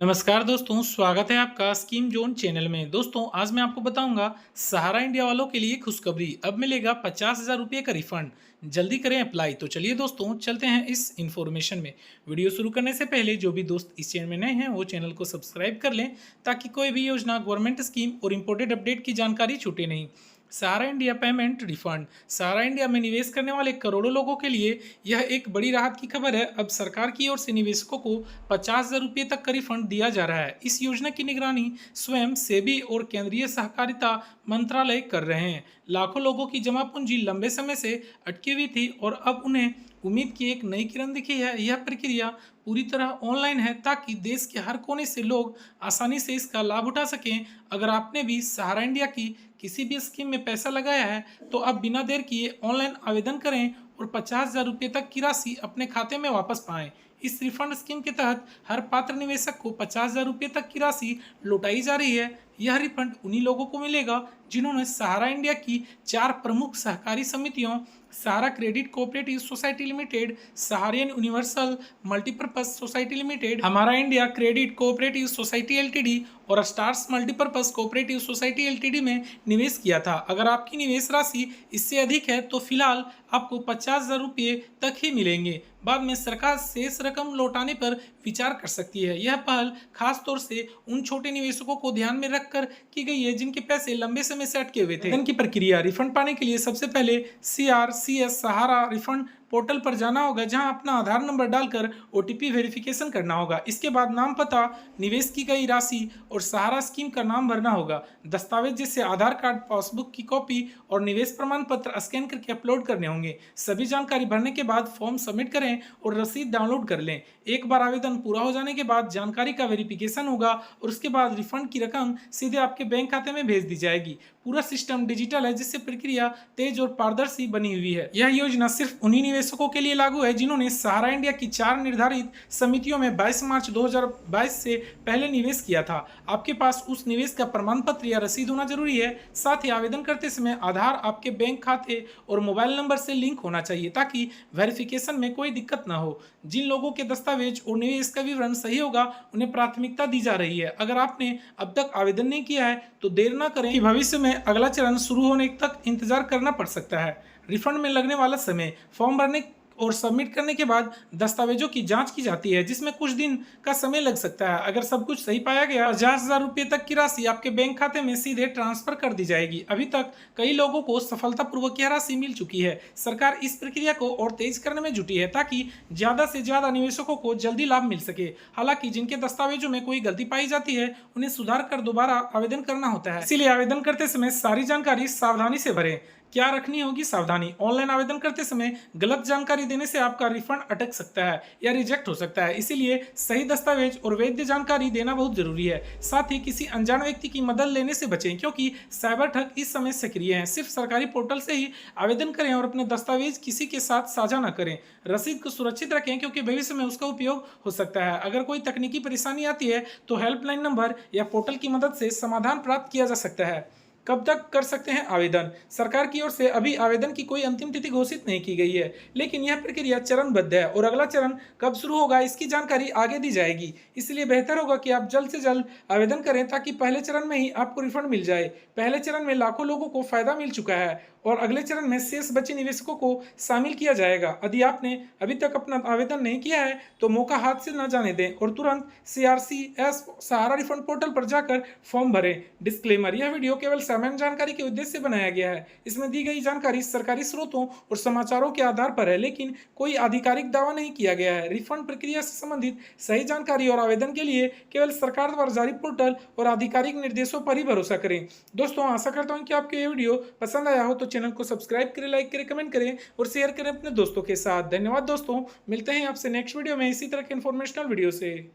नमस्कार दोस्तों, स्वागत है आपका स्कीम जोन चैनल में। दोस्तों, आज मैं आपको बताऊंगा सहारा इंडिया वालों के लिए खुशखबरी। अब मिलेगा 50,000 रुपये का रिफंड। जल्दी करें अप्लाई। तो चलिए दोस्तों, चलते हैं इस इन्फॉर्मेशन में। वीडियो शुरू करने से पहले जो भी दोस्त इस चैनल में नए हैं वो चैनल को सब्सक्राइब कर लें, ताकि कोई भी योजना, गवर्नमेंट स्कीम और इम्पोर्टेड अपडेट की जानकारी छूटे नहीं। सहारा इंडिया पेमेंट रिफंड। सहारा इंडिया में निवेश करने वाले करोड़ों लोगों के लिए यह एक बड़ी राहत की खबर है। अब सरकार की ओर से निवेशकों को 50,000 रुपये तक का रिफंड दिया जा रहा है। इस योजना की निगरानी स्वयं सेबी और केंद्रीय सहकारिता मंत्रालय कर रहे हैं। लाखों लोगों की जमा पूंजी लंबे समय से अटकी हुई थी और अब उन्हें उम्मीद की एक नई किरण दिखी है। यह प्रक्रिया पूरी तरह ऑनलाइन है, ताकि देश के हर कोने से लोग आसानी से इसका लाभ उठा सकें। अगर आपने भी सहारा इंडिया की किसी भी स्कीम में पैसा लगाया है, तो अब बिना देर किए ऑनलाइन आवेदन करें और 50,000 रुपये तक की राशि अपने खाते में वापस पाएं। इस रिफंड स्कीम के तहत हर पात्र निवेशक को 50,000 रुपये तक की राशि लौटाई जा रही है। यह रिफंड उन्हीं लोगों को मिलेगा जिन्होंने सहारा इंडिया की 4 प्रमुख सहकारी समितियों, Sahara credit cooperative society limited, Sahariyan universal multipurpose society limited, Hamara India credit cooperative society LTD और stars multipurpose cooperative society LTD में निवेश किया था। अगर आपकी निवेश राशि इससे अधिक है तो फिलहाल आपको 50,000 रुपये तक ही मिलेंगे। बाद में सरकार शेष रकम लौटाने पर विचार कर सकती है। यह पहल खास तौर से उन छोटे निवेशकों को ध्यान में रखकर की गई है जिनके पैसे लंबे समय से अटके हुए थे। धन की प्रक्रिया। रिफंड पाने के लिए सबसे पहले CRCS सहारा रिफंड पोर्टल पर जाना होगा, जहां अपना आधार नंबर डालकर OTP वेरिफिकेशन करना होगा। इसके बाद नाम, पता, निवेश की गई राशि और सहारा स्कीम का नाम भरना होगा। दस्तावेज जैसे आधार कार्ड, पासबुक की कॉपी और निवेश प्रमाण पत्र स्कैन करके अपलोड करने होंगे। सभी जानकारी भरने के बाद फॉर्म सबमिट करें और रसीद डाउनलोड कर लें। एक बार आवेदन पूरा हो जाने के बाद जानकारी का वेरिफिकेशन होगा और उसके बाद रिफंड की रकम सीधे आपके बैंक खाते में भेज दी जाएगी। पूरा सिस्टम डिजिटल है, जिससे प्रक्रिया तेज और पारदर्शी बनी हुई है। यह योजना सिर्फ उन्हीं निवेशकों के लिए लागू है जिन्होंने सहारा इंडिया की 4 निर्धारित समितियों में 22 मार्च 2022 से पहले निवेश किया था। आपके पास उस निवेश का प्रमाण पत्र या रसीद होना जरूरी है। साथ ही आवेदन करते समय आधार आपके बैंक खाते और मोबाइल नंबर से लिंक होना चाहिए, ताकि वेरिफिकेशन में कोई दिक्कत ना हो। जिन लोगों के दस्तावेज और निवेश का विवरण सही होगा, उन्हें प्राथमिकता दी जा रही है। अगर आपने अब तक आवेदन नहीं किया है तो देर ना करें, कि भविष्य में अगला चरण शुरू होने तक इंतजार करना पड़ सकता है। रिफंड में लगने वाला समय। फॉर्म भरने और सबमिट करने के बाद दस्तावेजों की जांच की जाती है, जिसमें कुछ दिन का समय लग सकता है। अगर सब कुछ सही पाया गया, 50,000 रुपये तक की राशि आपके बैंक खाते में सीधे ट्रांसफर कर दी जाएगी। अभी तक कई लोगों को सफलतापूर्वक यह राशि मिल चुकी है। सरकार इस प्रक्रिया को और तेज करने में जुटी है, ताकि ज्यादा से ज्यादा निवेशकों को जल्दी लाभ मिल सके। हालांकि जिनके दस्तावेजों में कोई गलती पाई जाती है, उन्हें सुधार कर दोबारा आवेदन करना होता है। इसीलिए आवेदन करते समय सारी जानकारी सावधानी से भरें। क्या रखनी होगी सावधानी? ऑनलाइन आवेदन करते समय गलत जानकारी देने से आपका रिफंड अटक सकता है या रिजेक्ट हो सकता है। इसीलिए सही दस्तावेज और वैध जानकारी देना बहुत जरूरी है। साथ ही किसी अनजान व्यक्ति की मदद लेने से बचें, क्योंकि साइबर ठग इस समय सक्रिय हैं। सिर्फ सरकारी पोर्टल से ही आवेदन करें और अपने दस्तावेज किसी के साथ साझा न करें। रसीद को सुरक्षित रखें, क्योंकि भविष्य में उसका उपयोग हो सकता है। अगर कोई तकनीकी परेशानी आती है तो हेल्पलाइन नंबर या पोर्टल की मदद से समाधान प्राप्त किया जा सकता है। कब तक कर सकते हैं आवेदन? सरकार की ओर से अभी आवेदन की कोई अंतिम तिथि घोषित नहीं की गई है, लेकिन यह प्रक्रिया चरणबद्ध है और अगला चरण कब शुरू होगा इसकी जानकारी आगे दी जाएगी। इसलिए बेहतर होगा कि आप जल्द से जल्द आवेदन करें, ताकि पहले चरण में ही आपको रिफंड मिल जाए। पहले चरण में लाखों लोगों को फायदा मिल चुका है और अगले चरण में शेष बचे निवेशकों को शामिल किया जाएगा। यदि आपने अभी तक अपना आवेदन नहीं किया है तो मौका हाथ से न जाने दें और तुरंत CRCS सहारा रिफंड पोर्टल पर जाकर फॉर्म भरें। डिस्क्लेमर: यह वीडियो केवल सामान्य जानकारी के उद्देश्य से बनाया गया है। इसमें दी गई जानकारी सरकारी स्रोतों और समाचारों के आधार पर है, लेकिन कोई आधिकारिक दावा नहीं किया गया है। रिफंड प्रक्रिया से संबंधित सही जानकारी और आवेदन के लिए केवल सरकार द्वारा जारी पोर्टल और आधिकारिक निर्देशों पर ही भरोसा करें। दोस्तों, आशा करता हूं कि आपको ये वीडियो पसंद आया हो, तो चैनल को सब्सक्राइब करें, लाइक करें, कमेंट करें और शेयर करें अपने दोस्तों के साथ। धन्यवाद दोस्तों, मिलते हैं आपसे नेक्स्ट वीडियो में इसी तरह के इन्फॉर्मेशनल वीडियो से।